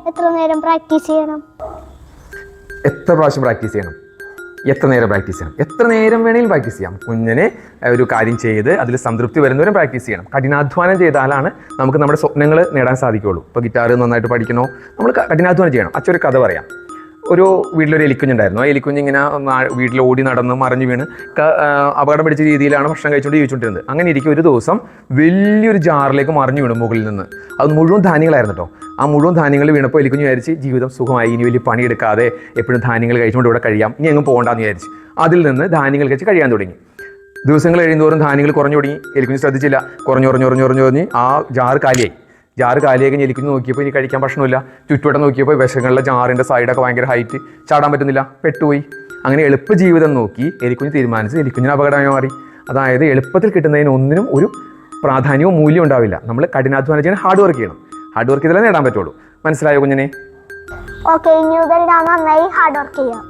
എത്ര നേരം പ്രാക്ടീസ് ചെയ്യണം? എത്ര പ്രാവശ്യം പ്രാക്ടീസ് ചെയ്യണം? എത്ര നേരം പ്രാക്ടീസ് ചെയ്യണം? എത്ര നേരം വേണമെങ്കിലും പ്രാക്ടീസ് ചെയ്യാം. കുഞ്ഞിനെ ഒരു കാര്യം ചെയ്ത് അതിൽ സംതൃപ്തി വരുന്നവരും പ്രാക്ടീസ് ചെയ്യണം. കഠിനാധ്വാനം ചെയ്താലാണ് നമുക്ക് നമ്മുടെ സ്വപ്നങ്ങൾ നേടാൻ സാധിക്കുകയുള്ളൂ. ഇപ്പോൾ ഗിറ്റാർ നന്നായിട്ട് പഠിക്കണോ, നമ്മൾ കഠിനാധ്വാനം ചെയ്യണം. അച്ഛനൊരു കഥ പറയാം. ഒരു വീട്ടിലൊരു എലിക്കുഞ്ഞുണ്ടായിരുന്നു. ആ എലിക്കുഞ്ഞ് ഇങ്ങനെ വീട്ടിൽ ഓടി നടന്ന് മറിഞ്ഞ് വീണ് അപകടം പിടിച്ച രീതിയിലാണ് ഭക്ഷണം കഴിച്ചുകൊണ്ട് ജീവിച്ചുകൊണ്ടിരുന്നത്. അങ്ങനെ ഇരിക്കും ഒരു ദിവസം വലിയൊരു ജാറിലേക്ക് മറിഞ്ഞു വീണു മുകളിൽ നിന്ന്. അത് മുഴുവൻ ധാന്യങ്ങളായിരുന്നു കേട്ടോ. ആ മുഴുവൻ ധാന്യങ്ങൾ വീണപ്പോൾ എലിക്കുഞ്ഞ് വിചാരിച്ച് ജീവിതം സുഖമായി, ഇനി വലിയ പണിയെടുക്കാതെ എപ്പോഴും ധാന്യങ്ങൾ കഴിച്ചുകൊണ്ട് ഇവിടെ കഴിയാം, ഇനി എങ്ങും പോകണ്ടെന്ന് വിചാരിച്ച് അതിൽ നിന്ന് ധാന്യങ്ങൾ കഴിച്ച് കഴിയാൻ തുടങ്ങി. ദിവസങ്ങൾ കഴിയുന്നതോറും ധാന്യങ്ങൾ കുറഞ്ഞു തുടങ്ങി. എലിക്കുഞ്ഞ് ശ്രദ്ധിച്ചില്ല. കുറഞ്ഞ് ആ ജാറ് കാലിയാക്കി എലിക്കുഞ്ഞ് നോക്കിയപ്പോൾ ഇനി കഴിക്കാൻ ഭക്ഷണമില്ല. ചുറ്റുവട്ടം നോക്കിയപ്പോൾ വിശങ്ങളുടെ ജാറിൻ്റെ സൈഡൊക്കെ ഭയങ്കര ഹൈറ്റ്, ചാടാൻ പറ്റുന്നില്ല, പെട്ടുപോയി. അങ്ങനെ എളുപ്പ ജീവിതം നോക്കി എലിക്കുഞ്ഞ് തീരുമാനിച്ച് എലിക്കുഞ്ഞിന് അപകടമായി മാറി. അതായത് എളുപ്പത്തിൽ കിട്ടുന്നതിന് ഒന്നിനും ഒരു പ്രാധാന്യവും മൂല്യം ഉണ്ടാവില്ല. നമ്മൾ കഠിനാധ്വാനം ചെയ്യണം, ഹാർഡ് വർക്ക് ചെയ്യണം. ഹാർഡ് വർക്ക് ചെയ്താലേ നേടാൻ പറ്റുള്ളൂ. മനസ്സിലായോ കുഞ്ഞിനെ? ഓക്കെ, ഇനി മുതൽ ഞാൻ നന്നായി ഹാർഡ് വർക്ക് ചെയ്യാം.